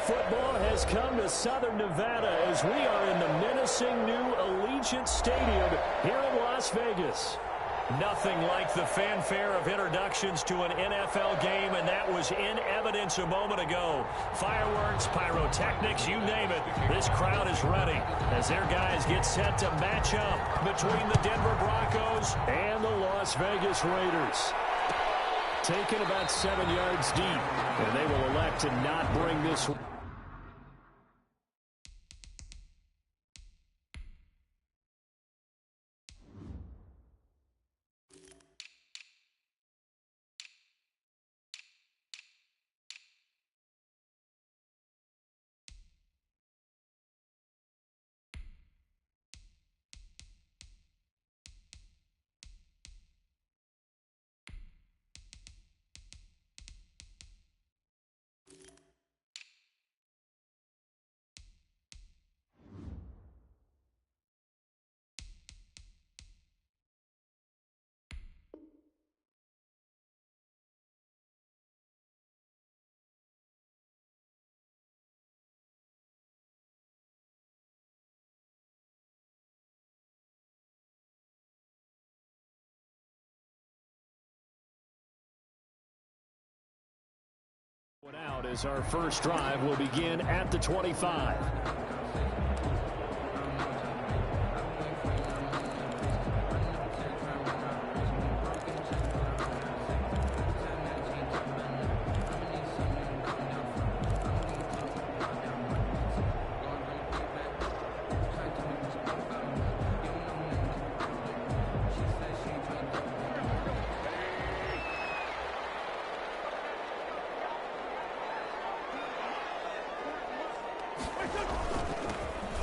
Football has come to Southern Nevada as we are in the menacing new Allegiant Stadium here in Las Vegas. Nothing like the fanfare of introductions to an NFL game, and that was in evidence a moment ago. Fireworks, pyrotechnics, you name it. This crowd is ready as their guys get set to match up between the Denver Broncos and the Las Vegas Raiders. Taken about 7 yards deep, and they will elect to not bring this one. Out as our first drive will begin at the 25.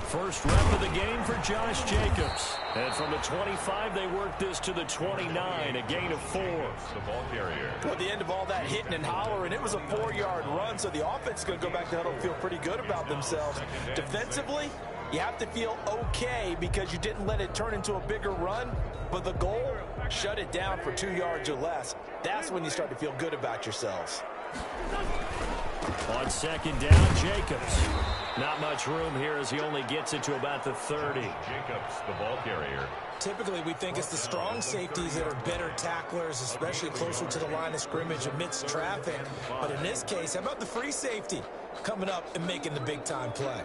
First rep of the game for Josh Jacobs. And from the 25, they work this to the 29, a gain of 4. The ball carrier. Well, at the end of all that hitting and hollering, it was a 4-yard run, so the offense is going to go back to huddle and feel pretty good about themselves. Defensively, you have to feel okay because you didn't let it turn into a bigger run, but the goal, shut it down for 2 yards or less. That's when you start to feel good about yourselves. On second down, Jacobs. Not much room here as he only gets it to about the 30. Jacobs, the ball carrier. Typically, we think it's the strong safeties that are better tacklers, especially closer to the line of scrimmage amidst traffic. But in this case, how about the free safety coming up and making the big-time play?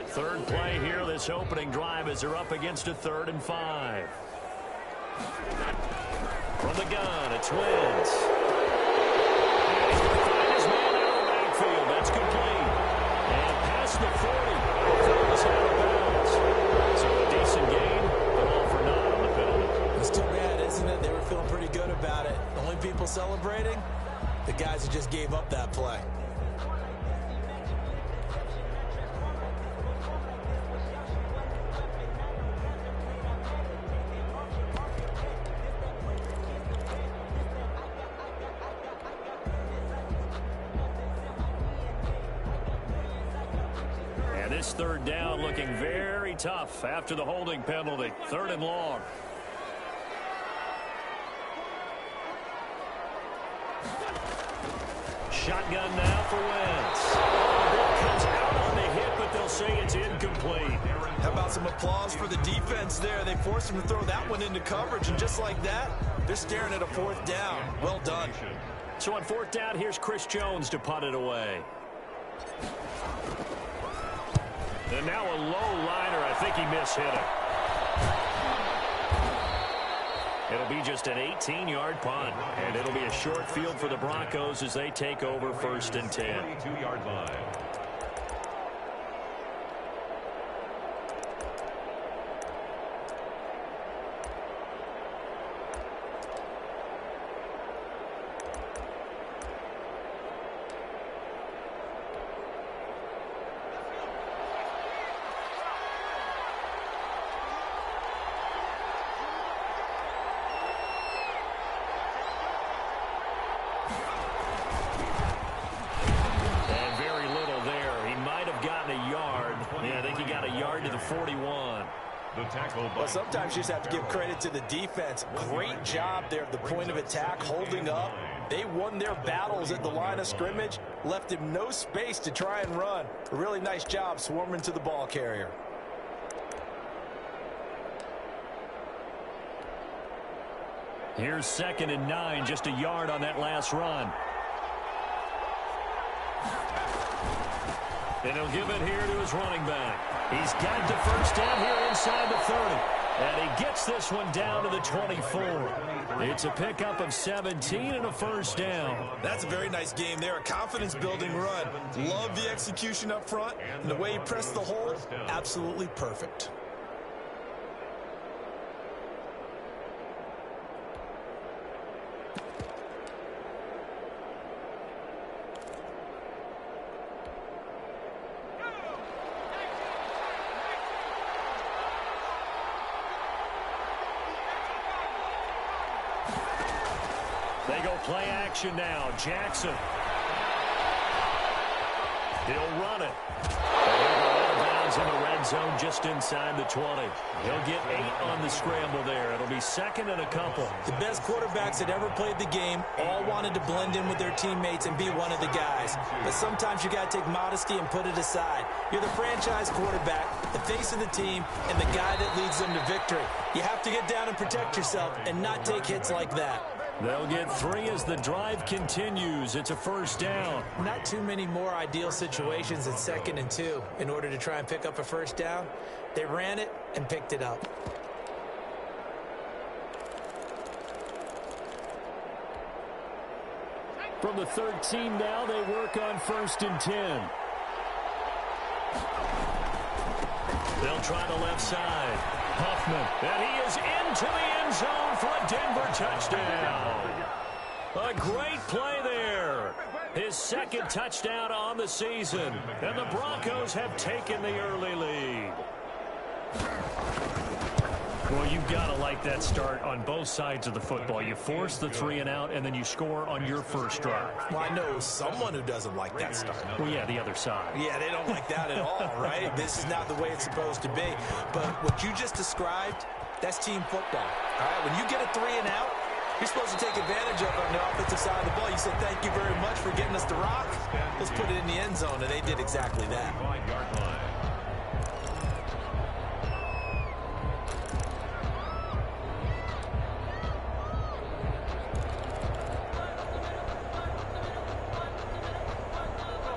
Third play here, this opening drive as they're up against a 3rd and 5. From the gun, it's Wentz. And he's going to find his man out of the backfield. That's complete. And past the 40 before he's out of bounds. So a decent gain, but all for naught on the penalty. It's too bad, isn't it? They were feeling pretty good about it. The only people celebrating, the guys who just gave up that play. This 3rd down looking very tough after the holding penalty. 3rd and long. Shotgun now for Wentz. Ball comes out on the hit, but they'll say it's incomplete. How about some applause for the defense there? They forced him to throw that one into coverage, and just like that, they're staring at a 4th down. Well done. So on 4th down, here's Chris Jones to punt it away. And now a low liner. I think he mishit it. It'll be just an 18-yard punt, and it'll be a short field for the Broncos as they take over 1st and 10. 22-yard line. 41. The tackle by Well, sometimes you just have to give credit to the defense. Great job there at the point of attack, holding up. They won their battles at the line of scrimmage, left him no space to try and run. A really nice job swarming to the ball carrier. Here's 2nd and 9, just a yard on that last run. And he'll give it here to his running back. He's got the first down here inside the 30. And he gets this one down to the 24. It's a pickup of 17 and a first down. That's a very nice game there. A confidence-building run. Love the execution up front. And the way he pressed the hole, absolutely perfect. They go play action now. Jackson. He'll run it. And he'll go out of bounds in the red zone just inside the 20. He'll get 8 on the scramble there. It'll be 2nd and a couple. The best quarterbacks that ever played the game all wanted to blend in with their teammates and be one of the guys. But sometimes you got to take modesty and put it aside. You're the franchise quarterback, the face of the team, and the guy that leads them to victory. You have to get down and protect yourself and not take hits like that. They'll get 3 as the drive continues. It's a first down. Not too many more ideal situations in 2nd and 2 in order to try and pick up a first down. They ran it and picked it up. From the 13 now, they work on 1st and 10. They'll try the left side. Huffman, and he is into the end zone for a Denver touchdown. A great play there. His 2nd touchdown on the season. And the Broncos have taken the early lead. Well, you've got to like that start on both sides of the football. You force the 3 and out, and then you score on your first drive. Well, I know someone who doesn't like that start. Well, yeah, the other side. Yeah, they don't like that at all, right? This is not the way it's supposed to be. But what you just described, that's team football. All right, when you get a 3 and out, you're supposed to take advantage of it on the offensive side of the ball. You said, thank you very much for getting us the rock. Let's put it in the end zone, and they did exactly that. 5-yard line.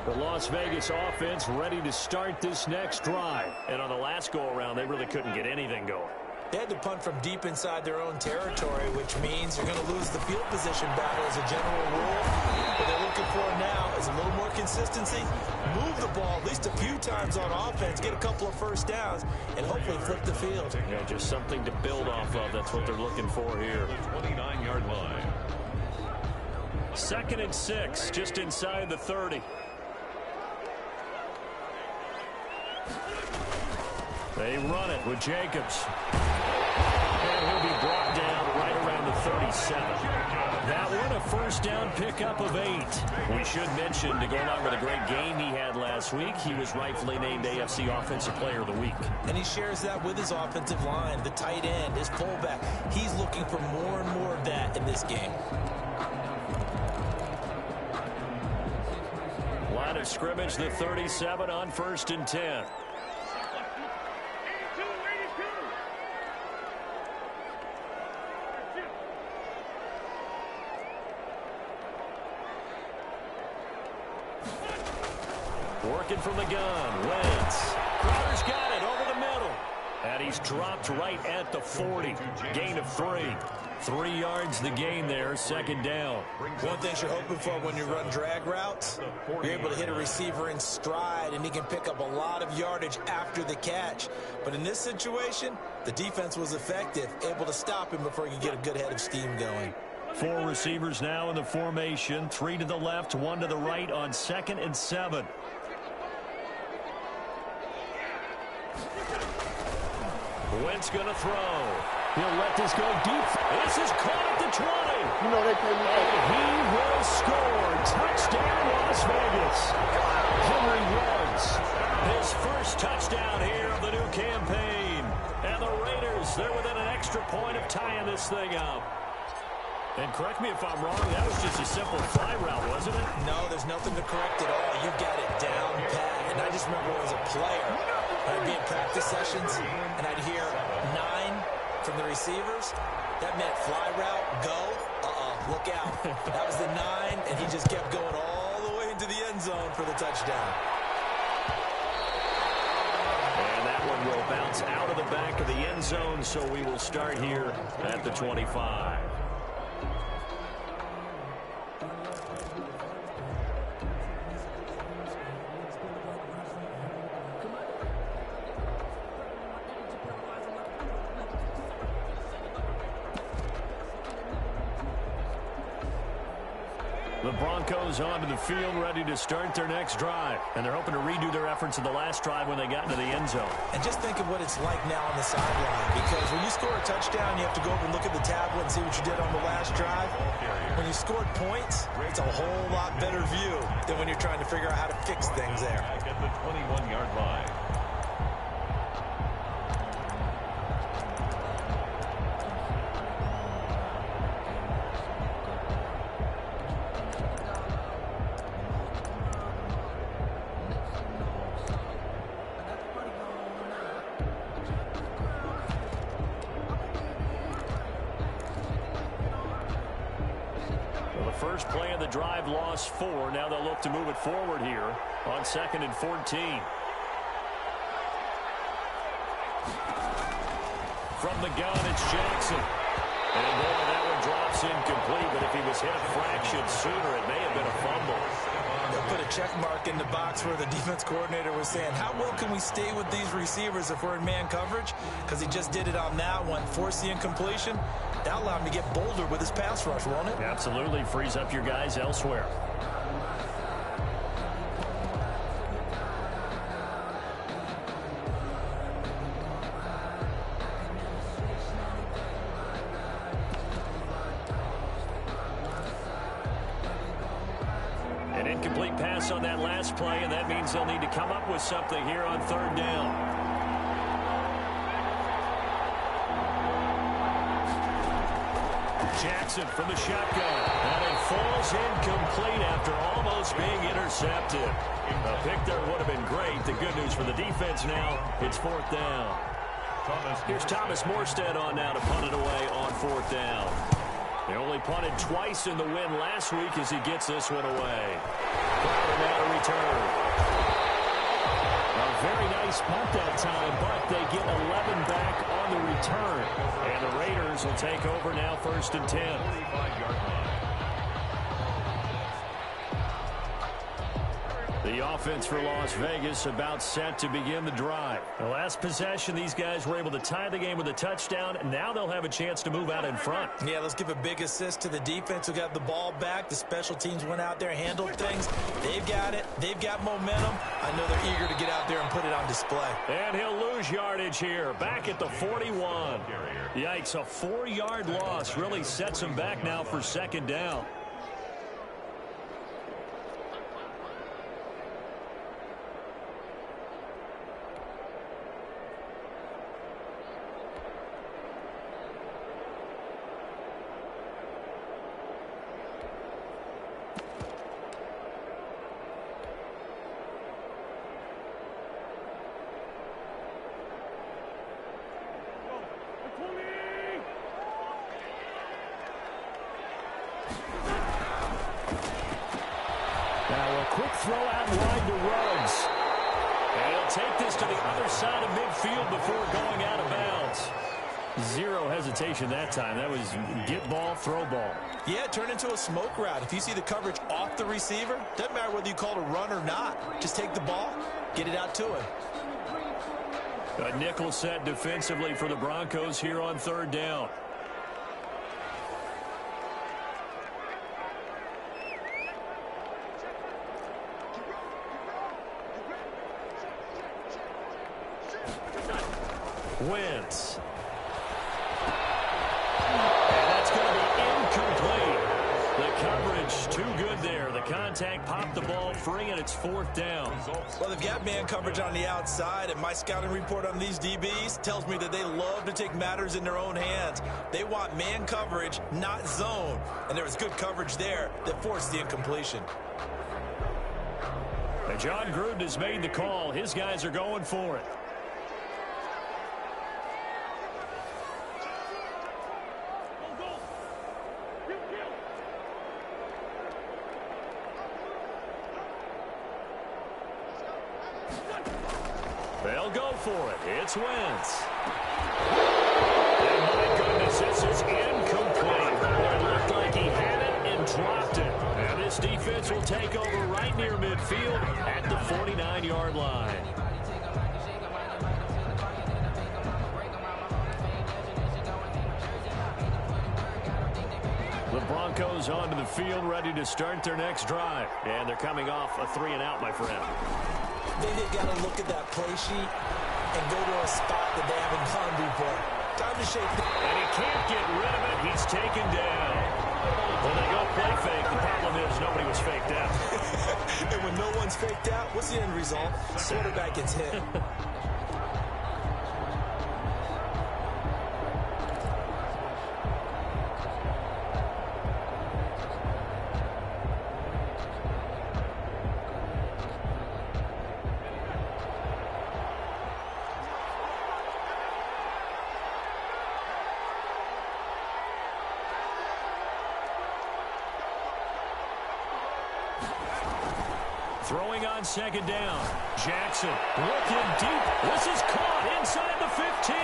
The Las Vegas offense ready to start this next drive. And on the last go-around, they really couldn't get anything going. They had to punt from deep inside their own territory, which means you're going to lose the field position battle as a general rule. What they're looking for now is a little more consistency, move the ball at least a few times on offense, get a couple of first downs, and hopefully flip the field. Yeah, just something to build off of. That's what they're looking for here. The 29-yard line. 2nd and 6, just inside the 30. They run it with Jacobs. And he'll be brought down right around the 37. That one, a first down pickup of 8. We should mention, to go along with a great game he had last week, he was rightfully named AFC Offensive Player of the Week. And he shares that with his offensive line, the tight end, his fullback. He's looking for more and more of that in this game. Line of scrimmage, the 37 on 1st and 10. Working from the gun. Wentz. Crowder's got it over the middle. And he's dropped right at the 40. Gain of 3. 3 yards the gain there, 2nd down. One thing you're hoping for when you run drag routes, you're able to hit a receiver in stride, and he can pick up a lot of yardage after the catch. But in this situation, the defense was effective, able to stop him before he could get a good head of steam going. 4 receivers now in the formation. 3 to the left, 1 to the right on 2nd and 7. Wentz going to throw. He'll let this go deep. This is caught at the 20. You know they play me. And he will score. Touchdown, Las Vegas. Henry Ruggs. His first touchdown here of the new campaign. Bengals, they're within an extra point of tying this thing up. And correct me if I'm wrong, that was just a simple fly route, wasn't it? No, there's nothing to correct at all. You got it down pat. And I just remember as a player, I'd be in practice sessions, and I'd hear 9 from the receivers. That meant fly route, go, look out. That was the 9, and he just kept going all the way into the end zone for the touchdown. And that one will bounce out of the back of the end zone, so we will start here at the 25. The Broncos onto the field, ready to start their next drive. And they're hoping to redo their efforts in the last drive when they got into the end zone. And just think of what it's like now on the sideline. Because when you score a touchdown, you have to go over and look at the tablet and see what you did on the last drive. When you scored points, it's a whole lot better view than when you're trying to figure out how to fix things there. Back at the 21-yard line. First play of the drive, lost 4. Now they'll look to move it forward here on 2nd and 14. From the gun, it's Jackson. And boy, that one drops incomplete, but if he was hit a fraction sooner, it may have been a fumble. They'll put a check mark in the box where the defense coordinator was saying, how well can we stay with these receivers if we're in man coverage? Because he just did it on that one, force the incompletion. That'll allow him to get bolder with his pass rush, won't it? Absolutely. Frees up your guys elsewhere. An incomplete pass on that last play, and that means they'll need to come up with something here on 3rd down. Jackson from the shotgun, and it falls incomplete after almost being intercepted. A pick there would have been great. The good news for the defense now, it's 4th down. Here's Thomas Morstead on now to punt it away on 4th down. They only punted twice in the win last week as he gets this one away. Crowder now to return. A very nice punt that time, but they get 11 back on the return. And the Raiders will take over now 1st and 10. 45-yard line. The offense for Las Vegas about set to begin the drive. The last possession, these guys were able to tie the game with a touchdown. Now they'll have a chance to move out in front. Yeah, let's give a big assist to the defense who got the ball back. The special teams went out there, handled things. They've got it. They've got momentum. I know they're eager to get out there and put it on display. And he'll lose yardage here. Back at the 41. Yikes, a 4-yard loss really sets him back now for 2nd down. Quick throw out wide to Ruggs. And he'll take this to the other side of midfield before going out of bounds. Zero hesitation that time. That was get ball, throw ball. Yeah, turn into a smoke route. If you see the coverage off the receiver, doesn't matter whether you call it a run or not. Just take the ball, get it out to him. A nickel set defensively for the Broncos here on 3rd down. Wentz. And that's going to be incomplete. The coverage coverage too good there. The contact popped the ball free, and it's 4th down. Well, they've got man coverage on the outside, and my scouting report on these DBs tells me that they love to take matters in their own hands. They want man coverage, not zone. And there was good coverage there that forced the incompletion. And John Gruden has made the call. His guys are going for it. They'll go for it. It's Wentz. And my goodness, this is incomplete. It looked like he had it and dropped it. And this defense will take over right near midfield at the 49-yard line. The Broncos onto the field, ready to start their next drive. And they're coming off a 3-and-out, my friend. They've got to look at that play sheet and go to a spot that they haven't gone before. Time to shake. And he can't get rid of it. He's taken down. When they go play fake, the problem is nobody was faked out. And when no one's faked out, what's the end result? Quarterback gets hit. Throwing on 2nd down. Jackson looking deep. This is caught inside the 15.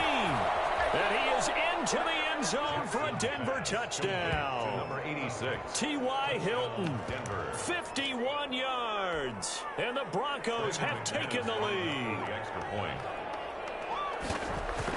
And he is into the end zone for a Denver touchdown. Number 86. T.Y. Hilton. Denver. 51 yards. And the Broncos have taken the lead. The extra point.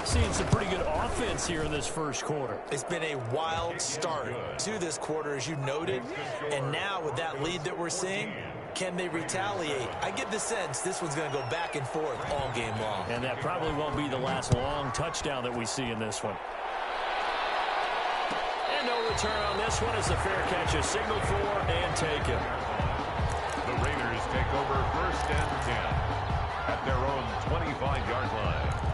Seeing some pretty good offense here in this first quarter. It's been a wild start to this quarter, as you noted. And now with that lead that we're seeing, can they retaliate? I get the sense this one's going to go back and forth all game long. And that probably won't be the last long touchdown that we see in this one. And no return on this one as the fair catch is signaled for and taken. The Raiders take over 1st and 10 at their own 25-yard line.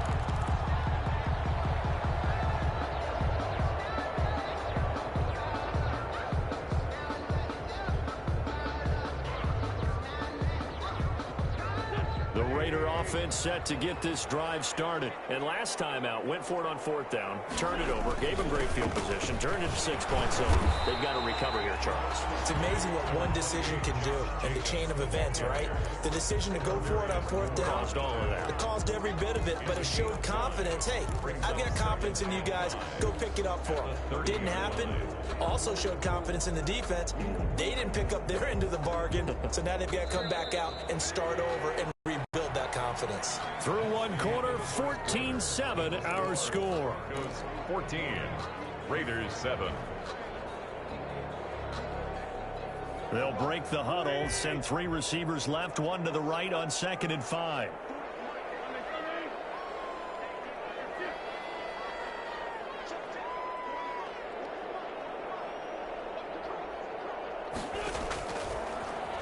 The Raider offense set to get this drive started. And last time out, went for it on 4th down, turned it over, gave them great field position, turned it to 6 points. So they've got to recover here, Charles. It's amazing what one decision can do in the chain of events, right? The decision to go for it on 4th down. Caused all of that. It caused every bit of it, but it showed confidence. Hey, I've got confidence in you guys. Go pick it up for them. Didn't happen. Also showed confidence in the defense. They didn't pick up their end of the bargain. So now they've got to come back out and start over and rebuild that confidence. Through one quarter, 14-7 our score. Goes 14. Raiders 7. They'll break the huddle, send 3 receivers left, 1 to the right on 2nd and 5.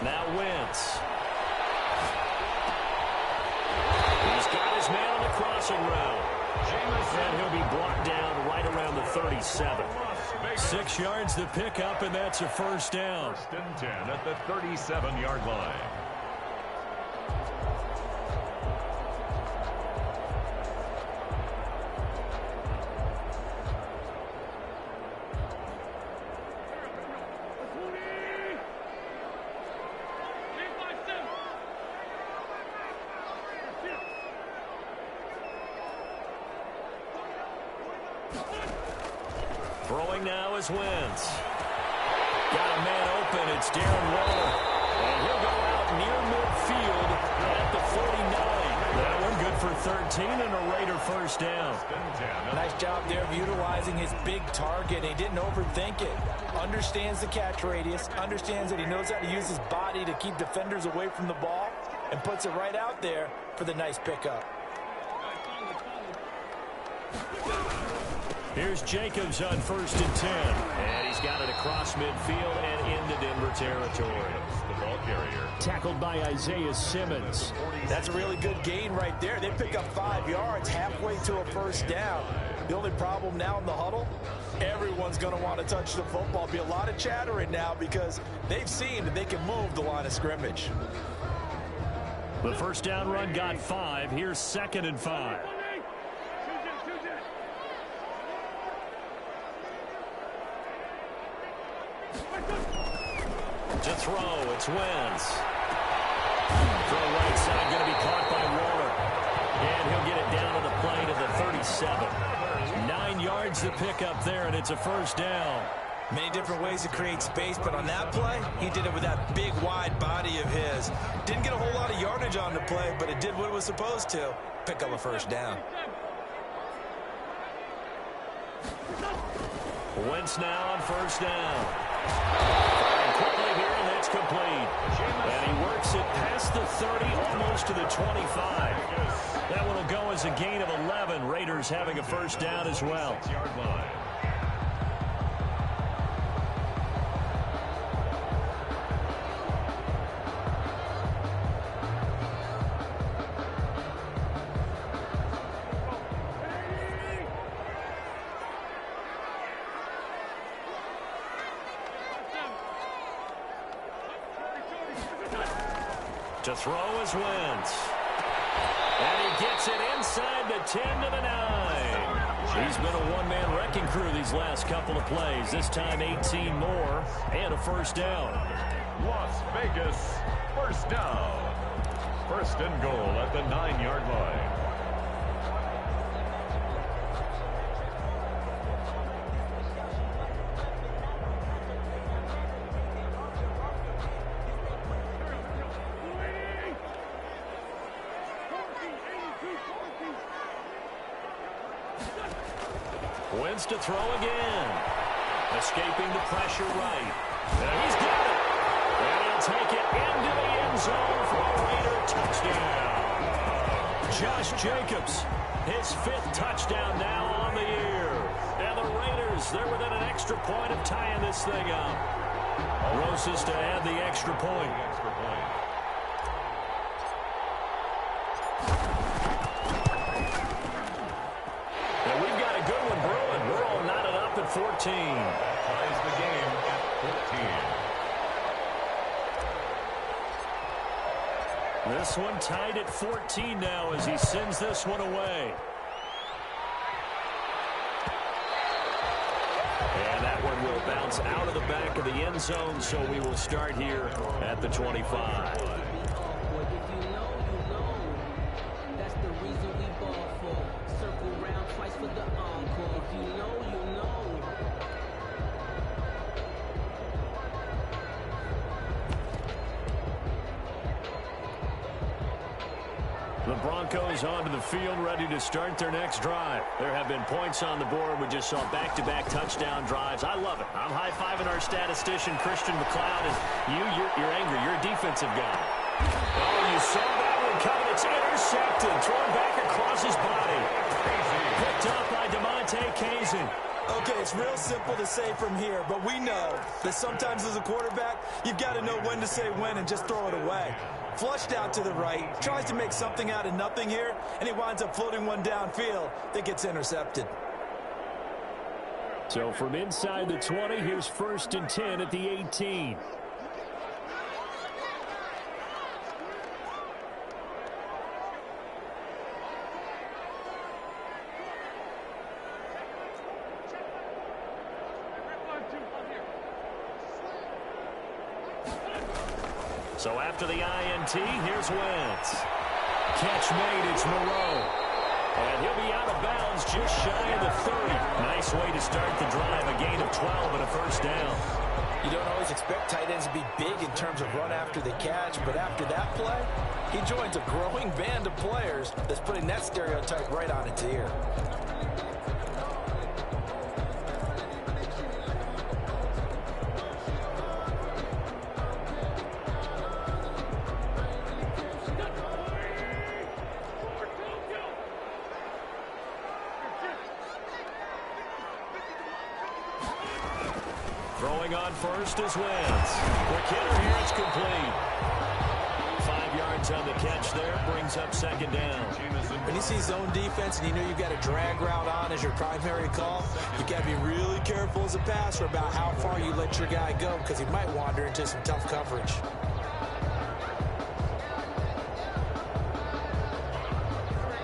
Now Wentz. He's got his man on the crossing route. And he'll be brought down right around the 37. 6 yards to pick up, and that's a 1st down. 1st and 10 at the 37-yard line. Throwing now is Wentz. Got a man open. It's Darren Waller. And he'll go out near midfield at the 49. That one good for 13 and a Raider 1st down. Nice job there of utilizing his big target. He didn't overthink it. Understands the catch radius. Understands that he knows how to use his body to keep defenders away from the ball. And puts it right out there for the nice pickup. Here's Jacobs on 1st and 10. And he's got it across midfield and into Denver territory. The ball carrier. Tackled by Isaiah Simmons. That's a really good gain right there. They pick up 5 yards halfway to a first down. The only problem now in the huddle, everyone's going to want to touch the football. Be a lot of chattering now because they've seen that they can move the line of scrimmage. The first down run got 5. Here's 2nd and 5. To throw, it's Wentz. Throw right side, going to be caught by Waller. And he'll get it down to the play to the 37. 9 yards to pick up there, and it's a first down. Many different ways to create space, but on that play, he did it with that big, wide body of his. Didn't get a whole lot of yardage on the play, but it did what it was supposed to. Pick up a first down. Wentz now on first down. Firing quickly here, and that's complete. And he works it past the 30, almost to the 25. That one will go as a gain of 11. Raiders having a first down as well. 6-yard line. To throw is Wentz. And he gets it inside the 10 to the 9. He's been a one-man wrecking crew these last couple of plays. This time 18 more and a first down. Las Vegas, first down. First and goal at the 9-yard line. Wentz to throw again. Escaping the pressure right. And he's got it. And he'll take it into the end zone for a Raider touchdown. Josh Jacobs, his 5th touchdown now on the year. And the Raiders, they're within an extra point of tying this thing up. Rosas to add the extra point. And we've got a good one brewing. We're all knotted up at 14. Ties the game at 14. This one tied at 14 now as he sends this one away. And that one will bounce out of the back of the end zone, so we will start here at the 25. The Broncos onto the field, ready to start their next drive. There have been points on the board. We just saw back-to-back touchdown drives. I love it. I'm high-fiving our statistician, Christian McLeod. And you're angry. You're a defensive guy. Oh, you saw that one coming. It's intercepted. Thrown back across his body. Picked up by DeMonte Kazin. Okay, it's real simple to say from here, but we know that sometimes as a quarterback, you've got to know when to say when and just throw it away. Flushed out to the right, tries to make something out of nothing here, and he winds up floating one downfield that gets intercepted. So from inside the 20, here's 1st and 10 at the 18. So after the INT, here's Wentz. Catch made, it's Moreau. And he'll be out of bounds just shy of the 30. Nice way to start the drive, a gain of 12 and a first down. You don't always expect tight ends to be big in terms of run after the catch, but after that play, he joins a growing band of players that's putting that stereotype right on its ear. throwing on first is Wentz. Quick hitter here, it's complete. 5 yards on the catch there, brings up second down. When you see zone defense and you know you've got a drag route on as your primary call, you got to be really careful as a passer about how far you let your guy go because he might wander into some tough coverage.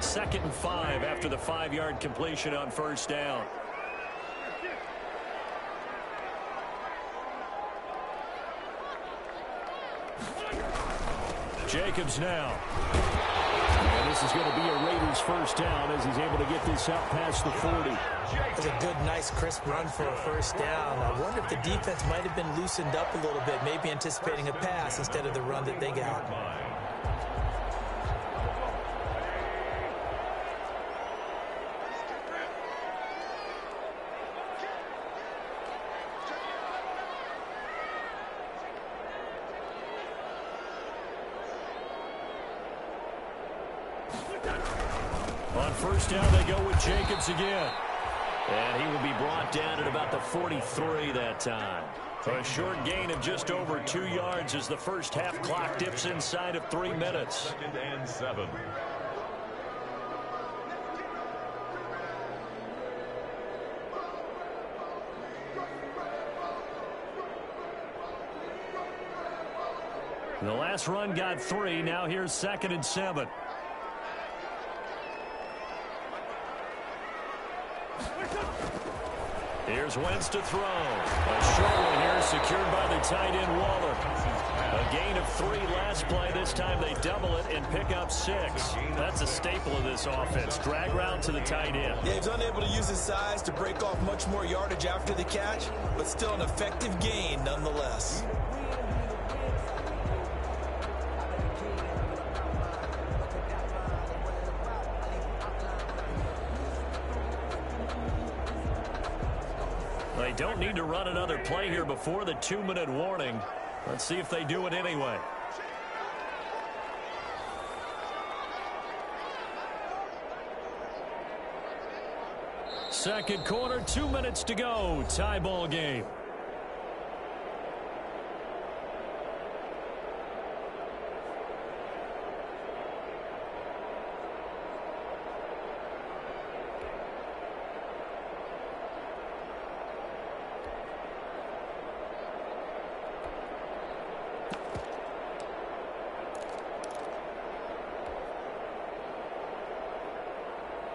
Second and 5 after the 5-yard completion on first down. Jacobs now. And this is going to be a Raiders first down as he's able to get this out past the 40. That's a good, nice, crisp run for a first down. I wonder if the defense might have been loosened up a little bit, maybe anticipating a pass instead of the run that they got. On first down, they go with Jacobs again. And he will be brought down at about the 43 that time. A short gain of just over 2 yards as the first half clock dips inside of 3 minutes. 2nd and 7. The last run got 3. Now here's 2nd and 7. Here's Wentz to throw. A short one here secured by the tight end Waller. A gain of 3 last play. This time they double it and pick up 6. That's a staple of this offense. Drag route to the tight end. Yeah, he's unable to use his size to break off much more yardage after the catch, but still an effective gain nonetheless. They don't need to run another play here before the 2-minute warning. Let's see if they do it anyway. Second quarter, 2 minutes to go. Tie ball game.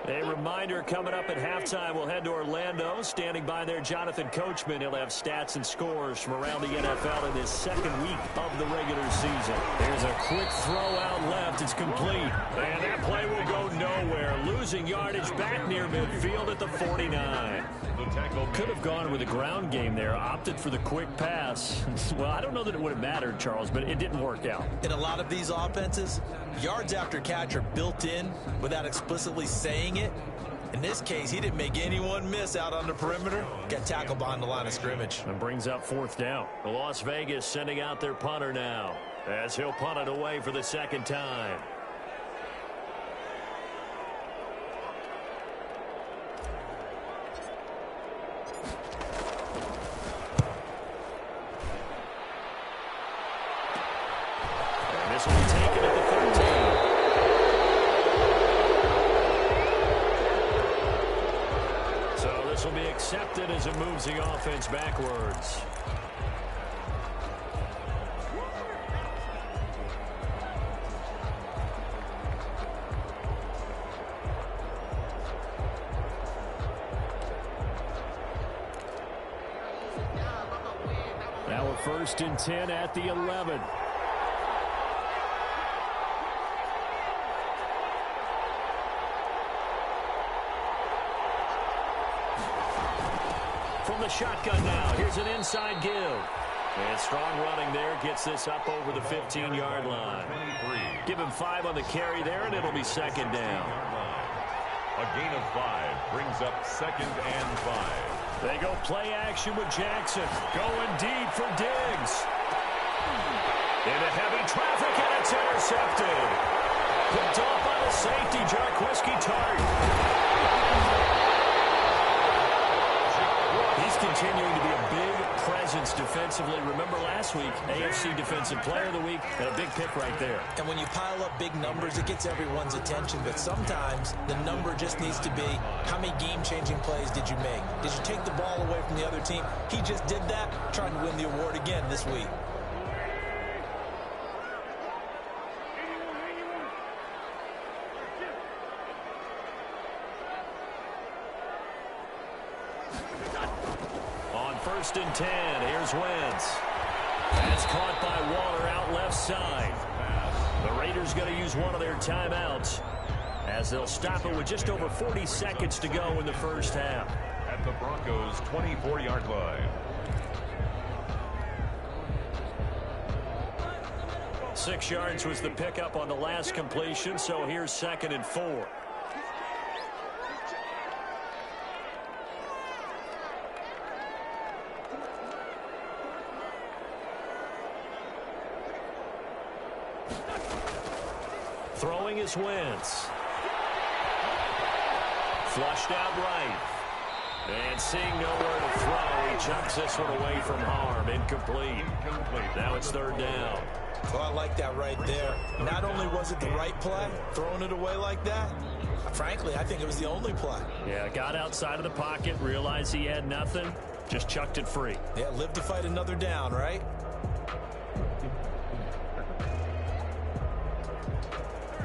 A reminder coming up at halftime, we'll head to Orlando. Standing by there, Jonathan Coachman. He'll have stats and scores from around the NFL in his second week of the regular season. There's a quick throw out left. It's complete. And that play will go nowhere. Losing yardage back near midfield at the 49. Could have gone with a ground game there. Opted for the quick pass. Well, I don't know that it would have mattered, Charles, but it didn't work out. In a lot of these offenses, yards after catch are built in without explicitly saying it. In this case, he didn't make anyone miss out on the perimeter. Got tackled behind the line of scrimmage. And brings up fourth down. Las Vegas sending out their punter now as he'll punt it away for the second time. And this will be taken at the 13. So this will be accepted as it moves the offense backwards. Now we're 1st and 10 at the 11. From the shotgun now, here's an inside give. And strong running there, gets this up over the 15-yard line. Give him 5 on the carry there, and it'll be second down. A gain of 5 brings up 2nd and 5. They go play action with Jackson. Going deep for Diggs. Into heavy traffic, and it's intercepted. Picked off by the safety, Jarquiski Tart. He's continuing to be a big presence defensively. Remember last week, AFC Defensive Player of the Week, and a big pick right there. And when you pile up big numbers, it gets everyone's attention. But sometimes the number just needs to be, how many game-changing plays did you make? Did you take the ball away from the other team? He just did that, trying to win the award again this week. First and 10. Here's Wentz. That's caught by Waller out left side. The Raiders going to use one of their timeouts as they'll stop it with just over 40 seconds to go in the first half. At the Broncos' 24-yard line. 6 yards was the pickup on the last completion, so here's 2nd and 4. Throwing is Wentz. Flushed out right. And seeing nowhere to throw, he chucks this one away from harm. Incomplete. Now it's 3rd down. Well, I like that right there. Not only was it the right play, throwing it away like that, frankly, I think it was the only play. Yeah, got outside of the pocket, realized he had nothing, just chucked it free. Yeah, live to fight another down, right?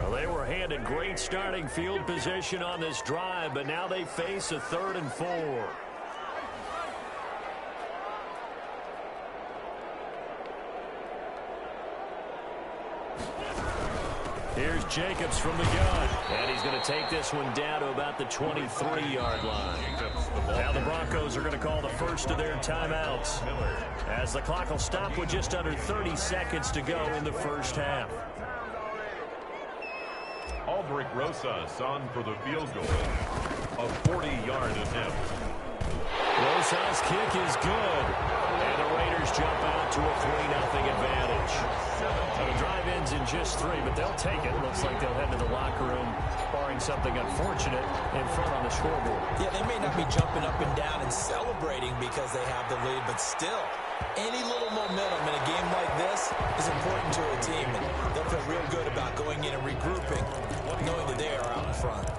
Well, they were handed great starting field position on this drive, but now they face a 3rd and 4. Here's Jacobs from the gun, and he's going to take this one down to about the 23-yard line. Now the Broncos are going to call the first of their timeouts as the clock will stop with just under 30 seconds to go in the first half. Aldrich Rosas on for the field goal. A 40-yard attempt. Rosas' kick is good. And the Raiders jump out to a 3-0 advantage. So the drive ends in just 3, but they'll take it. Looks like they'll head to the locker room, barring something unfortunate, in front on the scoreboard. Yeah, they may not be jumping up and down and celebrating because they have the lead, but still, any little momentum in a game like this is important to a team, and they'll feel real good about going in and regrouping, knowing that they are out in front.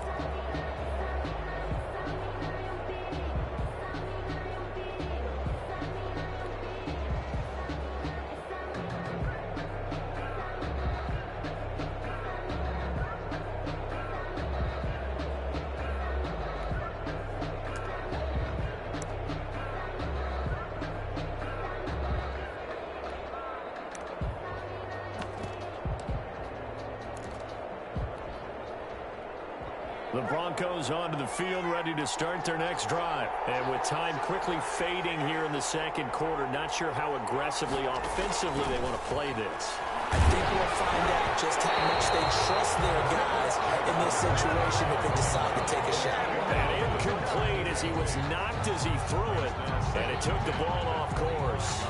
The Broncos onto the field, ready to start their next drive. And with time quickly fading here in the second quarter, not sure how aggressively, offensively they want to play this. I think we'll find out just how much they trust their guys in this situation if they decide to take a shot. And incomplete as he was knocked as he threw it, and it took the ball off course.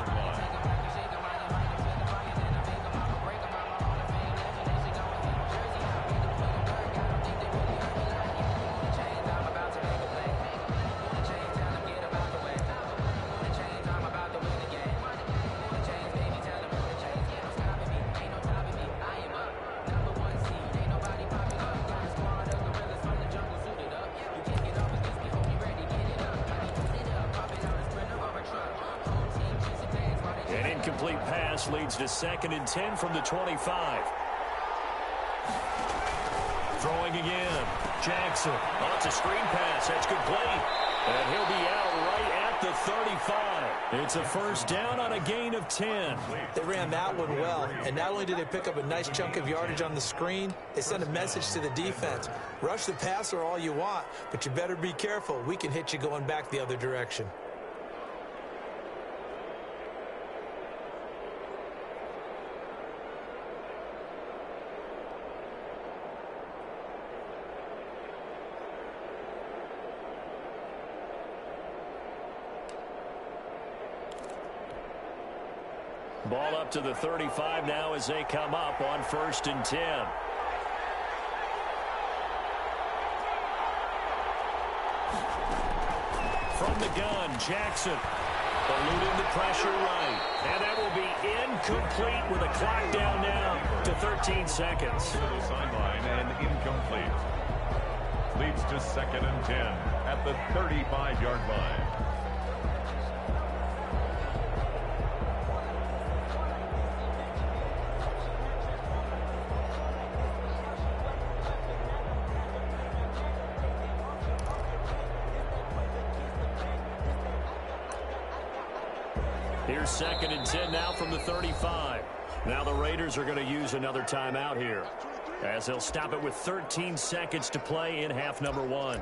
Incomplete pass leads to 2nd and 10 from the 25. Throwing again. Jackson. Oh, it's a screen pass. That's complete. And he'll be out right at the 35. It's a first down on a gain of 10. They ran that one well, and not only did they pick up a nice chunk of yardage on the screen, they sent a message to the defense. Rush the passer all you want, but you better be careful. We can hit you going back the other direction. Ball up to the 35 now as they come up on 1st and 10. From the gun, Jackson. Eluding the pressure right. And that will be incomplete with a clock down now to 13 seconds. To the sideline and incomplete. Leads to 2nd and 10 at the 35-yard line. Here's 2nd and 10 now from the 35. Now the Raiders are going to use another timeout here, as they'll stop it with 13 seconds to play in half number 1.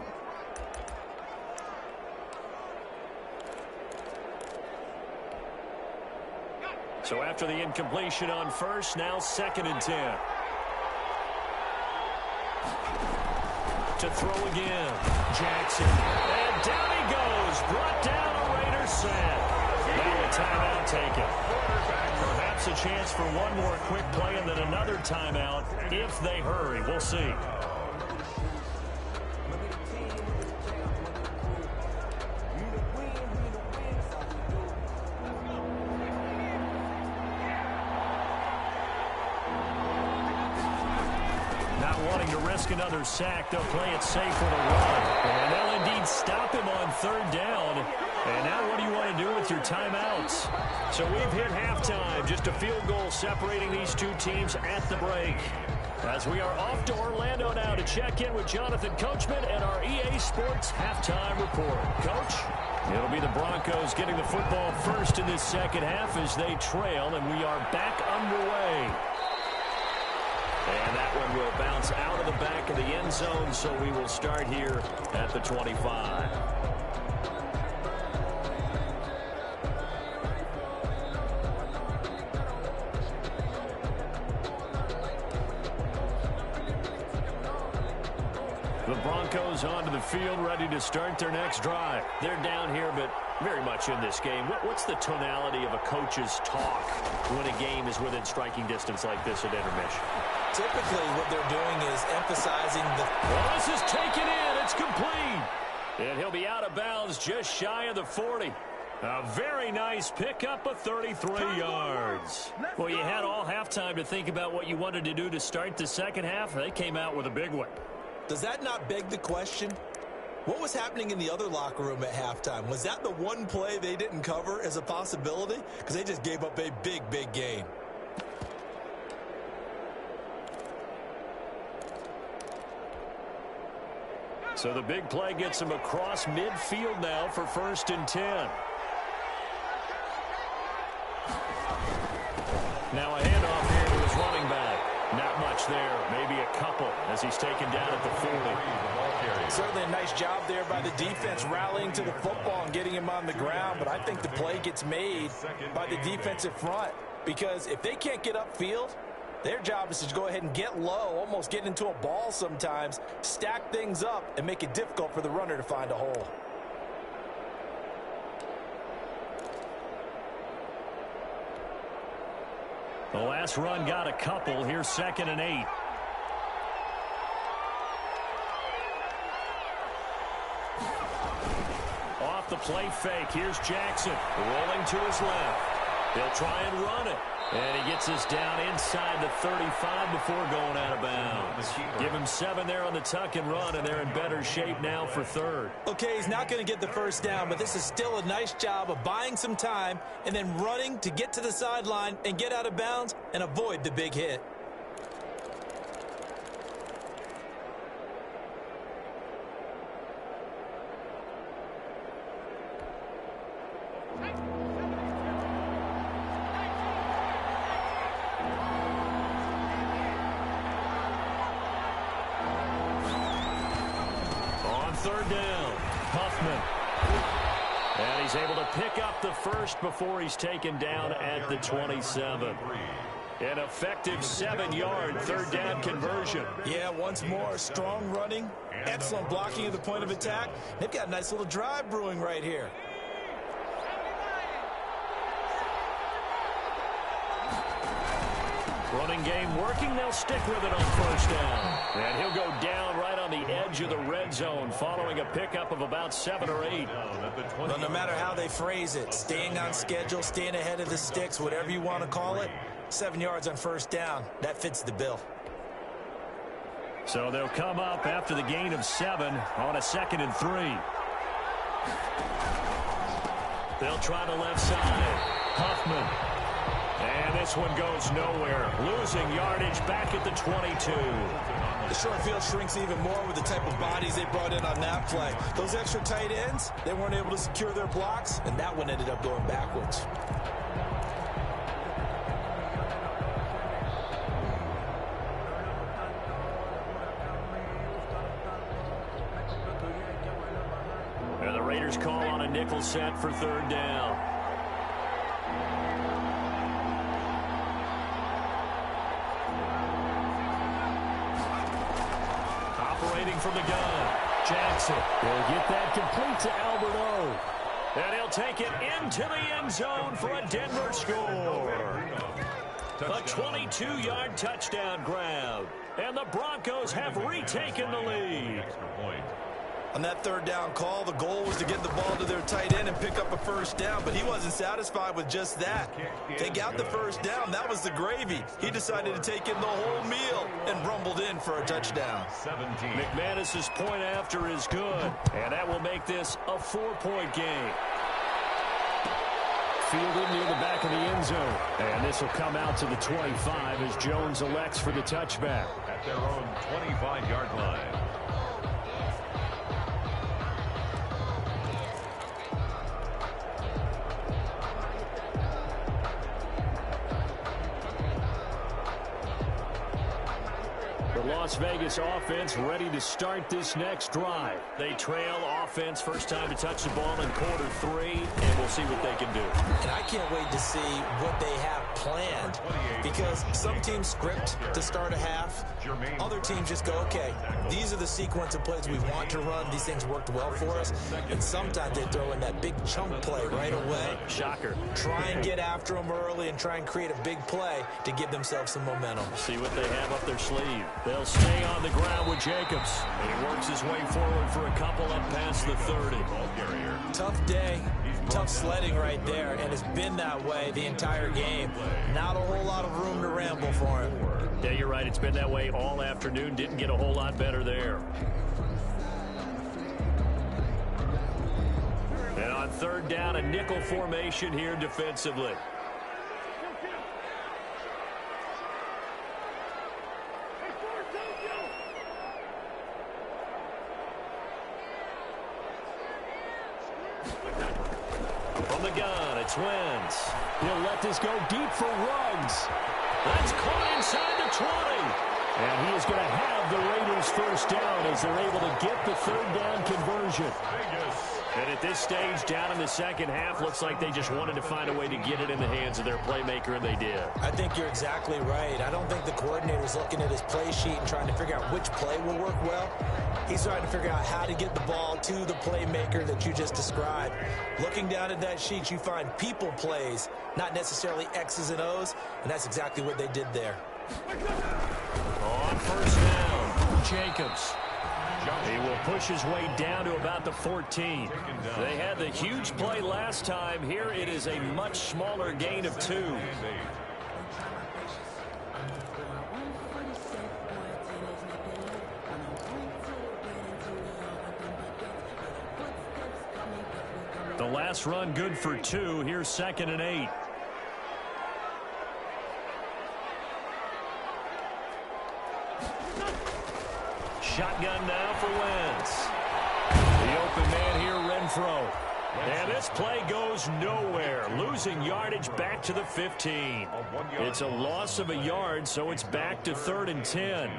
So after the incompletion on first, now 2nd and 10. To throw again. Jackson. And down he goes. Brought down a Raiders sack. Now a timeout taken. Perhaps a chance for one more quick play and then another timeout if they hurry. We'll see. Not wanting to risk another sack, they'll play it safe with a run. And they'll indeed stop him on 3rd down. And now what do you want to do with your timeouts? So we've hit halftime. Just a field goal separating these two teams at the break. As we are off to Orlando now to check in with Jonathan Coachman and our EA Sports halftime report. Coach? It'll be the Broncos getting the football first in this second half as they trail, and we are back underway. And that one will bounce out of the back of the end zone, so we will start here at the 25. The Broncos onto the field, ready to start their next drive. They're down here, but very much in this game. What's the tonality of a coach's talk when a game is within striking distance like this at intermission? Typically, what they're doing is emphasizing the... Well, this is taken in. It's complete. And he'll be out of bounds just shy of the 40. A very nice pickup of 33 yards. Well, you had all halftime to think about what you wanted to do to start the second half. They came out with a big one. Does that not beg the question? What was happening in the other locker room at halftime? Was that the one play they didn't cover as a possibility? Because they just gave up a big, big gain. So the big play gets him across midfield now for 1st and 10. Now a handoff here to his running back. Not much there, maybe a couple as he's taken down at the 40. Certainly a nice job there by the defense rallying to the football and getting him on the ground, but I think the play gets made by the defensive front because if they can't get upfield, their job is to go ahead and get low, almost get into a ball sometimes, stack things up, and make it difficult for the runner to find a hole. The last run got a couple. Here's 2nd and 8. Off the play fake. Here's Jackson rolling to his left. They'll try and run it. And he gets us down inside the 35 before going out of bounds. Give him 7 there on the tuck and run, and they're in better shape now for 3rd. Okay, he's not going to get the first down, but this is still a nice job of buying some time and then running to get to the sideline and get out of bounds and avoid the big hit. On 3rd down, Huffman. And he's able to pick up the first before he's taken down at the 27. An effective 7-yard 3rd down conversion. Yeah, once more, strong running, excellent blocking at the point of attack. They've got a nice little drive brewing right here. Running game working. They'll stick with it on 1st down. And he'll go down right on the edge of the red zone following a pickup of about 7 or 8. Well, no matter how they phrase it, staying on schedule, staying ahead of the sticks, whatever you want to call it, 7 yards on first down, that fits the bill. So they'll come up after the gain of 7 on a 2nd and 3. They'll try the left side. Huffman. And this one goes nowhere. Losing yardage back at the 22. The short field shrinks even more with the type of bodies they brought in on that play. Those extra tight ends, they weren't able to secure their blocks, and that one ended up going backwards. And the Raiders call on a nickel set for 3rd down. Operating from the gun. Jackson will get that complete to Albert O. And he'll take it into the end zone for a Denver score. A 22-yard touchdown grab. And the Broncos have retaken the lead. On that 3rd down call, the goal was to get the ball to their tight end and pick up a first down, but he wasn't satisfied with just that. Take out the first down, that was the gravy. He decided to take in the whole meal and rumbled in for a touchdown. McManus's point after is good, and that will make this a 4-point game. Fielded near the back of the end zone, and this will come out to the 25 as Jones elects for the touchback. At their own 25-yard line. Las Vegas offense ready to start this next drive. They trail offense, first time to touch the ball in quarter 3, and we'll see what they can do. And I can't wait to see what they have planned, because some teams script to start a half. Other teams just go, okay, these are the sequence of plays we want to run. These things worked well for us. And sometimes they throw in that big chunk play right away. Shocker. Try and get after them early and try and create a big play to give themselves some momentum. See what they have up their sleeve. They'll stay on the ground with Jacobs. And he works his way forward for a couple up past the 30. Tough day, tough sledding right there, and it's been that way the entire game. Not a whole lot of room to ramble for him. Yeah, you're right. It's been that way all afternoon. Didn't get a whole lot better there. And on 3rd down, a nickel formation here defensively. From the gun, it's Wentz. He'll let this go deep for Ruggs. That's caught inside the 20. And he is going to have the Raiders first down as they're able to get the 3rd down conversion. And at this stage, down in the second half, looks like they just wanted to find a way to get it in the hands of their playmaker, and they did. I think you're exactly right. I don't think the coordinator's looking at his play sheet and trying to figure out which play will work well. He's trying to figure out how to get the ball to the playmaker that you just described. Looking down at that sheet, you find people plays, not necessarily X's and O's, and that's exactly what they did there. On first down, Jacobs. He will push his way down to about the 14. They had the huge play last time. Here it is a much smaller gain of 2. The last run good for 2. Here's 2nd and 8. Shotgun now for Wentz. The open man here, Renfro. And this play goes nowhere. Losing yardage back to the 15. It's a loss of a yard, so it's back to 3rd and 10.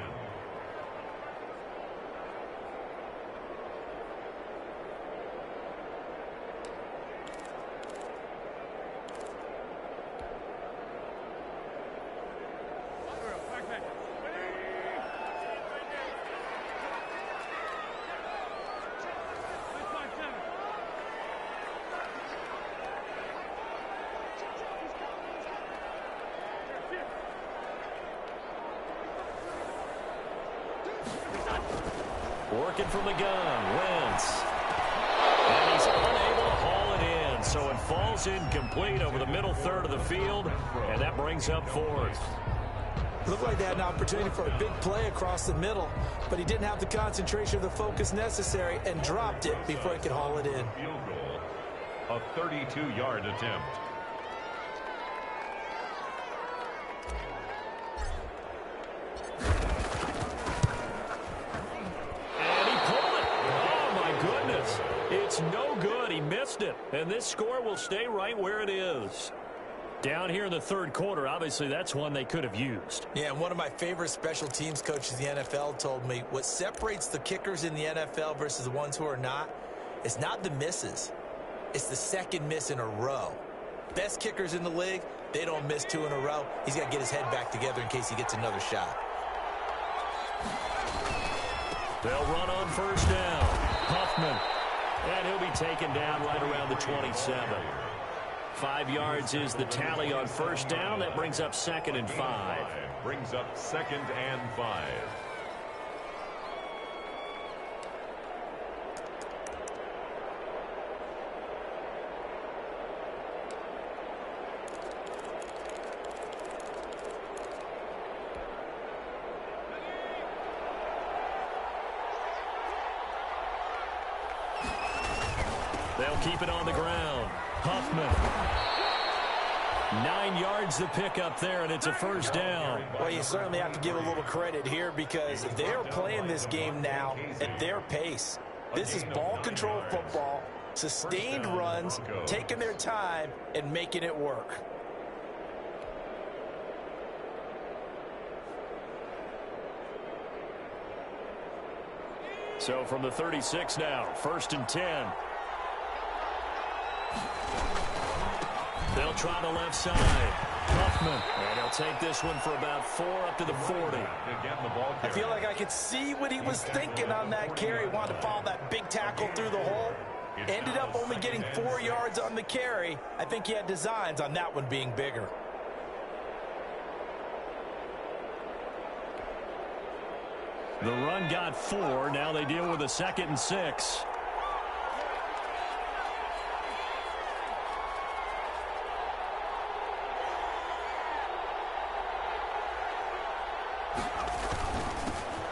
Working from the gun, Wentz. And he's unable to haul it in, so it falls incomplete over the middle third of the field, and that brings up fourth. Looked like they had an opportunity for a big play across the middle, but he didn't have the concentration or the focus necessary and dropped it before he could haul it in. Field goal, a 32-yard attempt. And he pulled it. Oh, my goodness. It's no good. He missed it. And this score will stay right where it is. Down here in the third quarter, obviously that's one they could have used. Yeah, and one of my favorite special teams coaches in the NFL told me what separates the kickers in the NFL versus the ones who are not is not the misses. It's the second miss in a row. Best kickers in the league, they don't miss 2 in a row. He's got to get his head back together in case he gets another shot. They'll run on first down. Huffman. And he'll be taken down right around the 27. 5 yards is the tally on first down. That brings up 2nd and 5. Brings up 2nd and 5. They'll keep it on the ground. Huffman. 9 yards to pick up there, and it's a first down. Well, you certainly have to give a little credit here because they're playing this game now at their pace. This is ball control football, sustained runs, taking their time, and making it work. So from the 36 now, 1st and 10. They'll try the left side. Huffman. And he'll take this one for about 4 up to the 40. I feel like I could see what he was thinking on that carry. Wanted to follow that big tackle through the hole. Ended up only getting 4 yards on the carry. I think he had designs on that one being bigger. The run got 4. Now they deal with a 2nd and 6.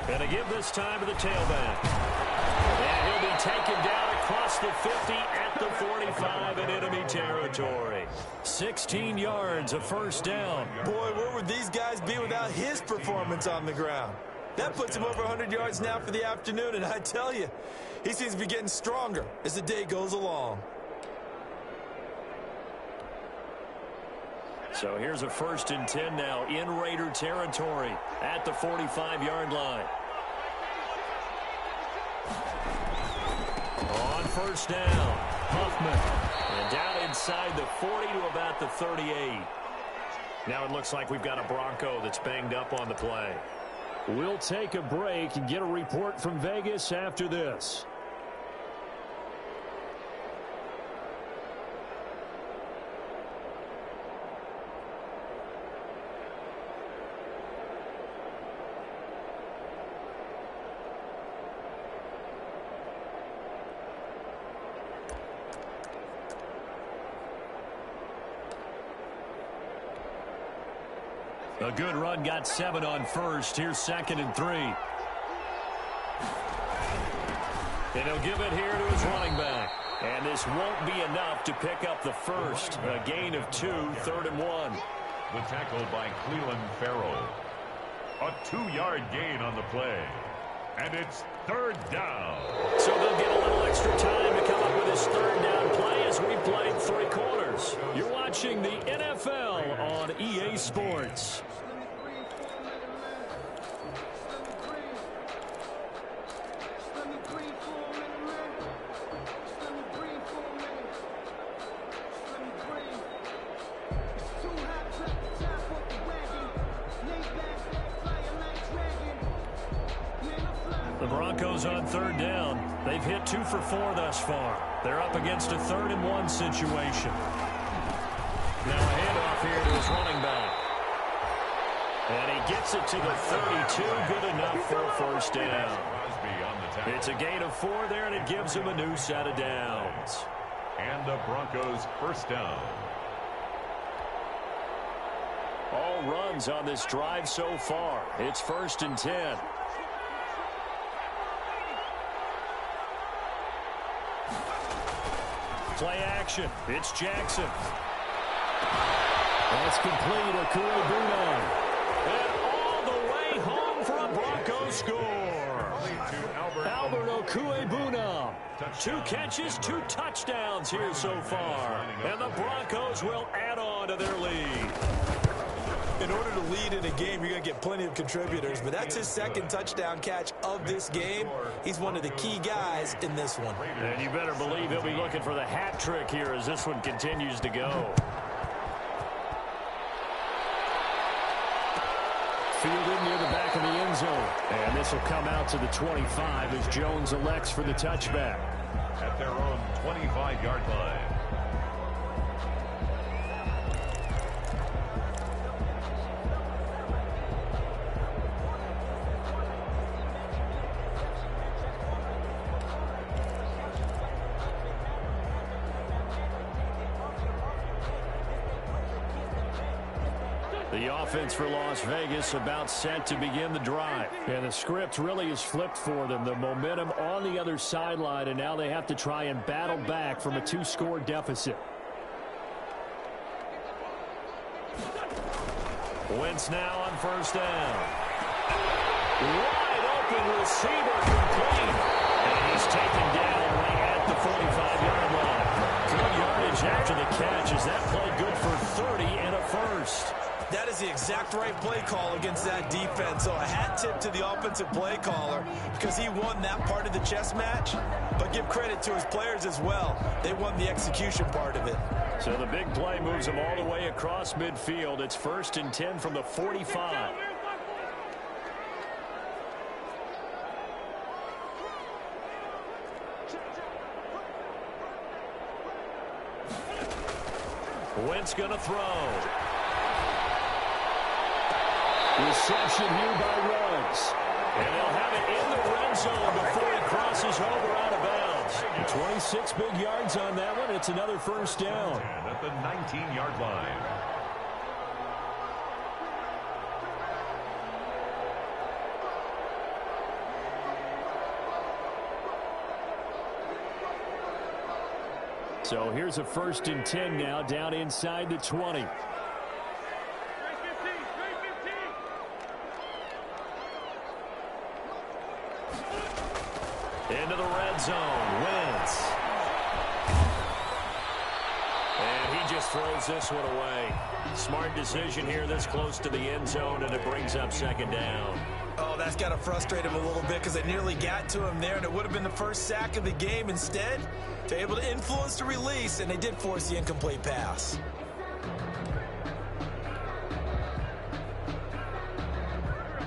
And they give this time to the tailback. And he'll be taken down across the 50 at the 45 in enemy territory. 16 yards, a first down. Boy, where would these guys be without his performance on the ground? That puts him over 100 yards now for the afternoon, and I tell you, he seems to be getting stronger as the day goes along. So here's a 1st and 10 now in Raider territory at the 45-yard line. On first down, Huffman. And down inside the 40 to about the 38. Now it looks like we've got a Bronco that's banged up on the play. We'll take a break and get a report from Vegas after this. A good run, got 7 on first. Here's 2nd and 3. And he'll give it here to his running back. And this won't be enough to pick up the first. A gain of 2, 3rd and 1. The tackle by Cleveland Farrell. A 2-yard gain on the play. And it's 3rd down. So they'll get a little extra time to come up with his 3rd down play as we played 3 quarters. You're watching the NFL on EA Sports. The Broncos on 3rd down. They've hit 2 for 4 thus far. They're up against a 3rd and 1 situation. Now a handoff here to his running back. And he gets it to the 32. Good enough for a first down. Crosby on the It's a gain of 4 there, and it gives them a new set of downs. And the Broncos first down. All runs on this drive so far. It's 1st and 10. Play action. It's Jackson. That's complete. Okuebuna. And all the way home for a Broncos score. Albert Okuebuna. 2 catches, 2 touchdowns here so far. And the Broncos will add on to their lead. In order to lead in a game, you're going to get plenty of contributors, but that's his 2nd touchdown catch of this game. He's one of the key guys in this one. And you better believe he'll be looking for the hat trick here as this one continues to go. Fielded near the back of the end zone. And this will come out to the 25 as Jones elects for the touchback. At their own 25-yard line. The offense for Las Vegas about set to begin the drive. And the script really is flipped for them. The momentum on the other sideline, and now they have to try and battle back from a 2-score deficit. Wentz now on 1st down. Wide open receiver complete. And he's taken down right at the 45-yard line. Good yardage after the catch. Is that play good for 30 and a 1st? That is the exact right play call against that defense. So a hat tip to the offensive play caller because he won that part of the chess match. But give credit to his players as well. They won the execution part of it. So the big play moves them all the way across midfield. It's 1st and 10 from the 45. Wentz going to throw. Reception here by Ruggs. And they'll have it in the red zone before he crosses over out of bounds. 26 big yards on that one. It's another 1st down. And at the 19-yard line. So here's a 1st and 10 now down inside the 20. Into the red zone. Wentz. And he just throws this one away. Smart decision here this close to the end zone, and it brings up 2nd down. Oh, that's got to frustrate him a little bit because they nearly got to him there, and it would have been the 1st sack of the game. Instead, they're able to influence the release, and they did force the incomplete pass.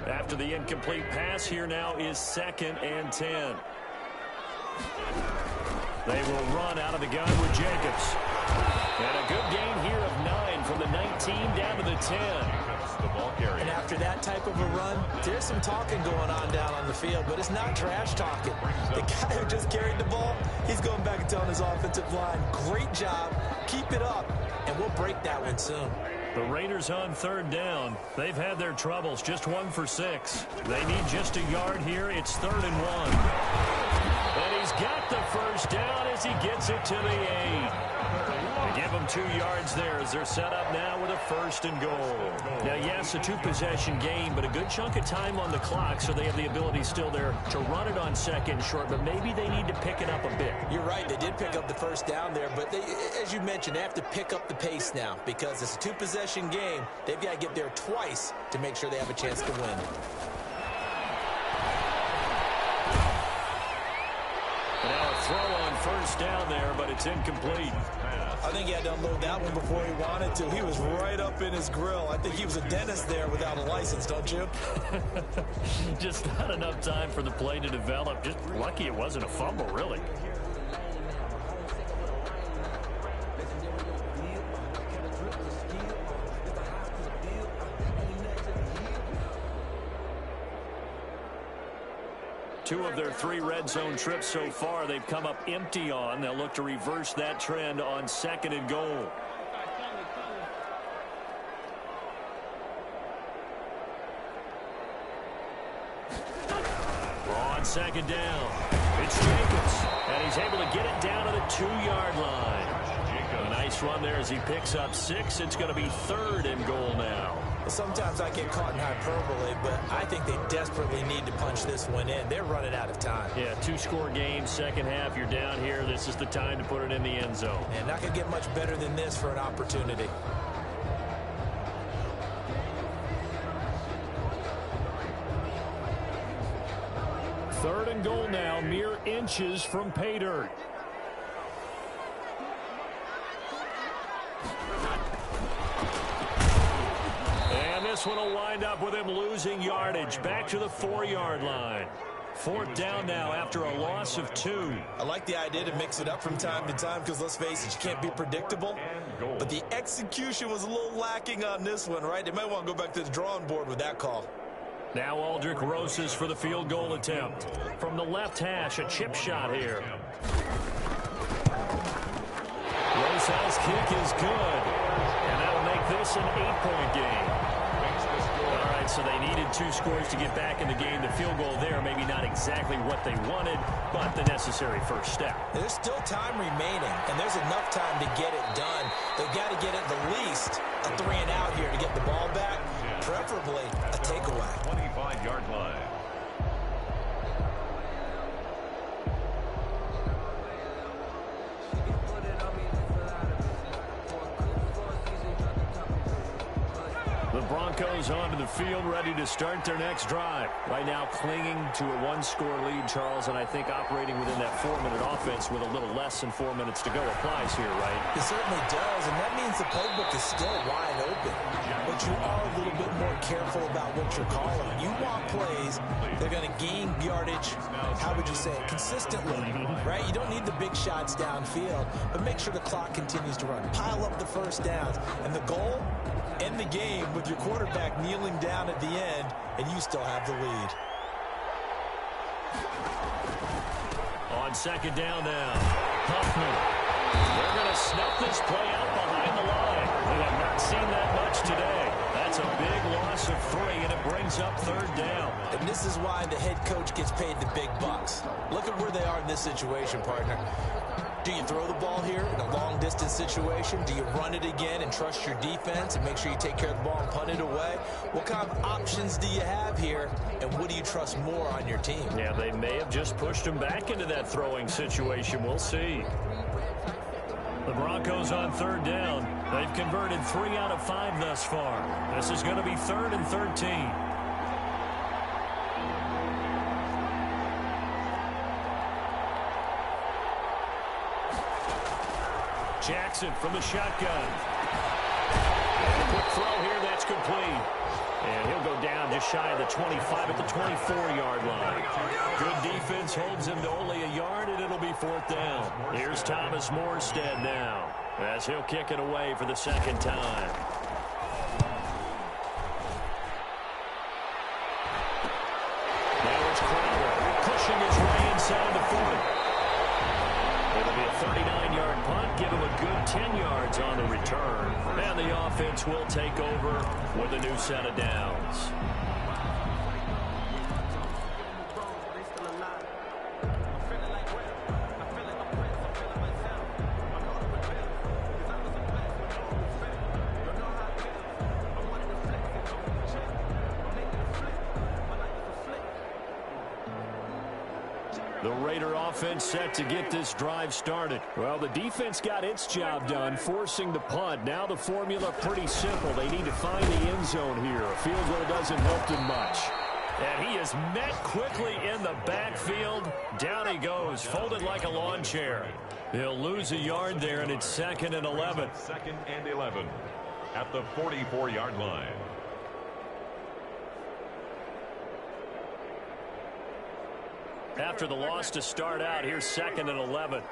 After the incomplete pass, here now is 2nd and 10. They will run out of the gun with Jacobs. And a good gain here of 9 from the 19 down to the 10. And after that type of a run, there's some talking going on down on the field, but it's not trash talking. The guy who just carried the ball, he's going back and telling his offensive line, great job, keep it up, and we'll break that one soon. The Raiders on 3rd down. They've had their troubles, just 1 for 6. They need just a yard here. It's 3rd and 1. And he's got the 1st down as he gets it to the 8. They give them 2 yards there as they're set up now with a 1st and goal. Now, yes, a 2-possession game, but a good chunk of time on the clock, so they have the ability still there to run it on 2nd and short, but maybe they need to pick it up a bit. You're right. They did pick up the 1st down there, but they, as you mentioned, they have to pick up the pace now because it's a 2-possession game. They've got to get there twice to make sure they have a chance to win. Now a throw on 1st down there, but it's incomplete. I think he had to unload that one before he wanted to. He was right up in his grill. I think he was a dentist there without a license, don't you? Just not enough time for the play to develop. Just lucky it wasn't a fumble, really. 2 of their 3 red zone trips so far, they've come up empty on. They'll look to reverse that trend on 2nd and goal. On 2nd down, it's Jacobs, and he's able to get it down to the 2-yard line. A nice run there as he picks up 6. It's going to be 3rd and goal now. Sometimes I get caught in hyperbole, but I think they desperately need to punch this one in. They're running out of time. Yeah, 2-score game, second half, you're down here. This is the time to put it in the end zone. And not going to get much better than this for an opportunity. Third and goal now, mere inches from pay dirt. This one will wind up with him losing yardage back to the 4-yard line. 4th down now after a loss of 2. I like the idea to mix it up from time to time because, let's face it, you can't be predictable. But the execution was a little lacking on this one, right? They might want to go back to the drawing board with that call. Now Aldrich Rosas for the field goal attempt. From the left hash, a chip shot here. Rosas' kick is good. And that'll make this an 8-point game. All right, so they needed 2 scores to get back in the game. The field goal there, maybe not exactly what they wanted, but the necessary first step. There's still time remaining, and there's enough time to get it done. They've got to get at the least a 3-and-out here to get the ball back, preferably a takeaway. 25-yard line. The Broncos onto the field, ready to start their next drive. Right now clinging to a 1-score lead, Charles, and I think operating within that 4-minute offense with a little less than 4 minutes to go applies here, right? It certainly does, and that means the playbook is still wide open. But you are a little bit more careful about what you're calling. You want plays that are going to gain yardage, how would you say it, consistently, right? You don't need the big shots downfield, but make sure the clock continues to run. Pile up the first downs, and the goal, end the game with your quarterback kneeling down at the end, and you still have the lead. On 2nd down now, Huffman. They're going to snuff this play out behind the line. We have not seen that much today. That's a big loss of 3, and it brings up 3rd down. And this is why the head coach gets paid the big bucks. Look at where they are in this situation, partner. Do you throw the ball here in a long-distance situation? Do you run it again and trust your defense and make sure you take care of the ball and punt it away? What kind of options do you have here, and what do you trust more on your team? Yeah, they may have just pushed him back into that throwing situation. We'll see. The Broncos on 3rd down. They've converted 3 out of 5 thus far. This is going to be 3rd and 13. Jackson from the shotgun. And a quick throw here, that's complete. And he'll go down just shy of the 25 at the 24-yard line. Good defense holds him to only a yard, and it'll be 4th down. Here's Thomas Morstead now, as he'll kick it away for the 2nd time. Now it's Crowder pushing his way inside the 40. It'll be a 39-yard punt, give him a good 10 yards on the return. And the offense will take over with a new set of downs. The Raider offense set to get this drive started. Well, the defense got its job done, forcing the punt. Now the formula pretty simple. They need to find the end zone here. A field goal doesn't help them much. And he is met quickly in the backfield. Down he goes, folded like a lawn chair. He'll lose a yard there, and it's 2nd and 11. 2nd and 11 at the 44-yard line. After the loss to start out, here's 2nd and 11.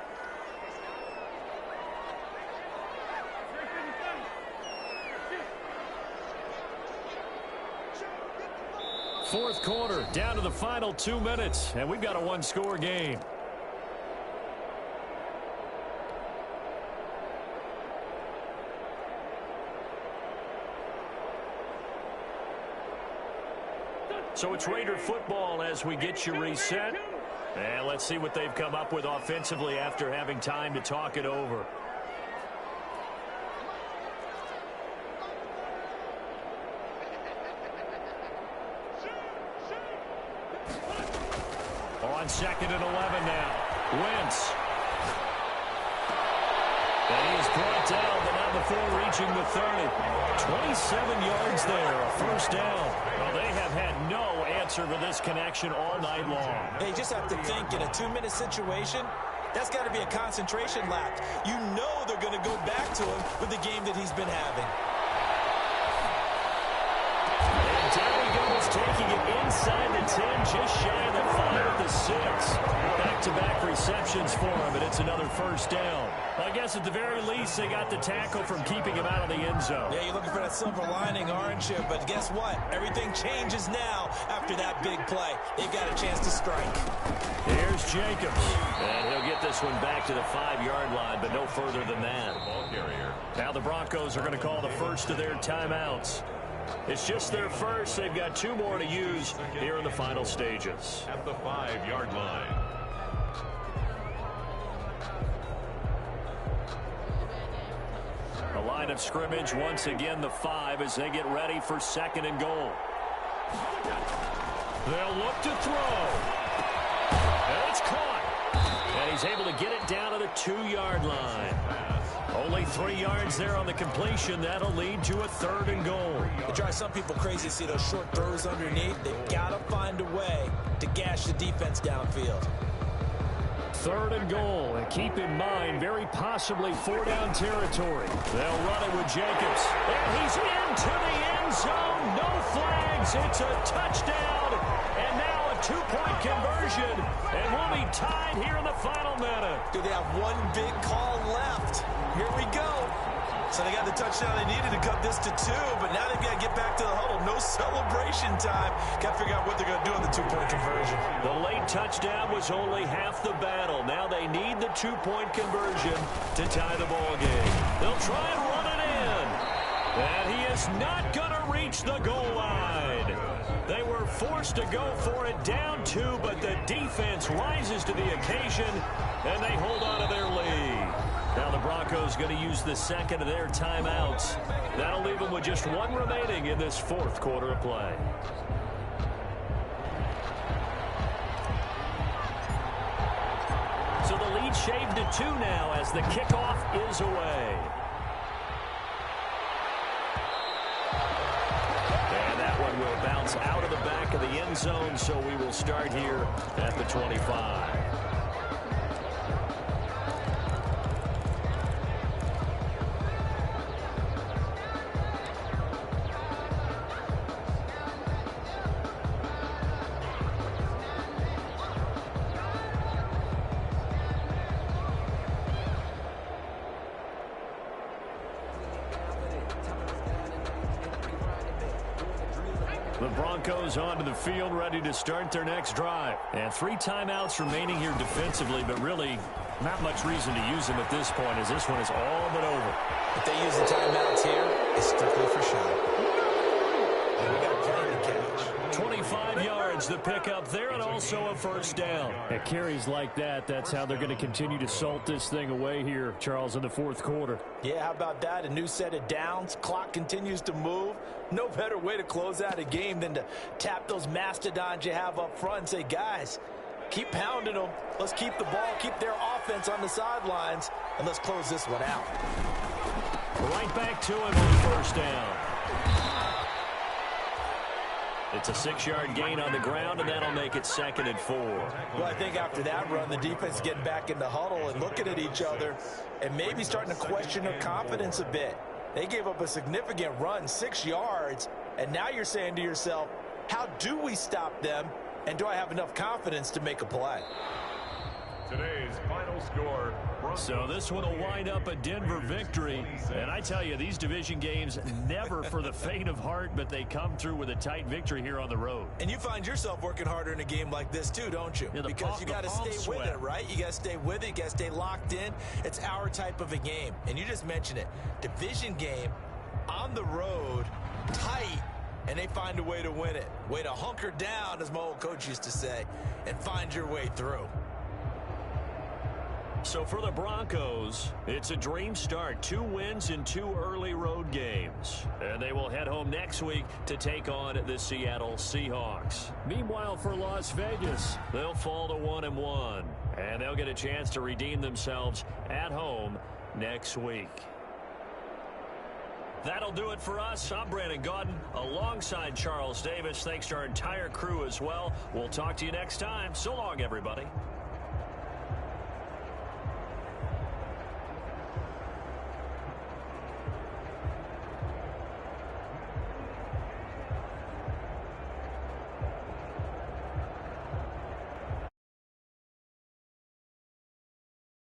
fourth quarter, down to the final 2 minutes, and we've got a one-score game. So it's Raider football as we get you reset. And let's see what they've come up with offensively after having time to talk it over. On 2nd and 11 now. Wentz. And he is brought down, but not before reaching the 30. 27 yards there, a first down. Well, they have had no answer for this connection all night long. They just have to think in a 2-minute situation, that's got to be a concentration lapse. You know they're going to go back to him with the game that he's been having. And down he goes, taking it inside the 10, just shy of the 5 at the 6. Back-to-back receptions for him, and it's another first down. Well, I guess at the very least, they got the tackle from keeping him out of the end zone. Yeah, you're looking for that silver lining, aren't you? But guess what? Everything changes now after that big play. They've got a chance to strike. Here's Jacobs. And he'll get this one back to the 5-yard line, but no further than that. Now the Broncos are going to call the first of their timeouts. It's just their first. They've got 2 more to use here in the final stages. At the 5-yard line. The line of scrimmage, once again, the 5 as they get ready for 2nd and goal. They'll look to throw. And it's caught. And he's able to get it down to the 2-yard line. Only 3 yards there on the completion. That'll lead to a 3rd and goal. It drives some people crazy to see those short throws underneath. They've got to find a way to gash the defense downfield. 3rd and goal, and keep in mind, very possibly 4-down territory. They'll run it with Jacobs. And he's into the end zone. No flags. It's a touchdown. And now a 2-point conversion. And we'll be tied here in the final minute. Do they have one big call left? Here we go. So they got the touchdown they needed to cut this to 2, but now they've got to get back to the huddle. No celebration time. Got to figure out what they're going to do on the 2-point conversion. The late touchdown was only half the battle. Now they need the 2-point conversion to tie the ball game. They'll try and run it in. And he is not going to reach the goal line. They were forced to go for it down 2, but the defense rises to the occasion, and they hold on to their lead. Now the Broncos going to use the 2nd of their timeouts. That'll leave them with just 1 remaining in this 4th quarter of play. So the lead shaved to 2 now as the kickoff is away. And that one will bounce out of the back of the end zone, so we will start here at the 25. The Broncos onto the field, ready to start their next drive. And 3 timeouts remaining here defensively, but really not much reason to use them at this point, as this one is all but over. If they use the timeouts here, it's strictly for shot. And we got plenty to catch. 25 yards the pickup there, and also a first down. At carries like that, that's how they're going to continue to salt this thing away here, Charles, in the 4th quarter. Yeah, how about that? A new set of downs. Clock continues to move. No better way to close out a game than to tap those mastodons you have up front and say, guys, keep pounding them. Let's keep the ball, keep their offense on the sidelines, and let's close this one out. Right back to him on first down. It's a 6-yard gain on the ground, and that'll make it 2nd and 4. Well, I think after that run, the defense getting back in the huddle and looking at each other and maybe starting to question their confidence a bit. They gave up a significant run, 6 yards, and now you're saying to yourself, how do we stop them, and do I have enough confidence to make a play? Today's final score. So this one will wind up a Denver victory. And I tell you, these division games never for the faint of heart, but they come through with a tight victory here on the road. And you find yourself working harder in a game like this too, don't you? Yeah, because you got to stay with it, right? You got to stay with it. You got to stay locked in. It's our type of a game. And you just mentioned it. Division game on the road, tight, and they find a way to win it. Way to hunker down, as my old coach used to say, and find your way through. So for the Broncos, it's a dream start. 2 wins in 2 early road games. And they will head home next week to take on the Seattle Seahawks. Meanwhile, for Las Vegas, they'll fall to 1-1. And they'll get a chance to redeem themselves at home next week. That'll do it for us. I'm Brandon Gaudin alongside Charles Davis. Thanks to our entire crew as well. We'll talk to you next time. So long, everybody.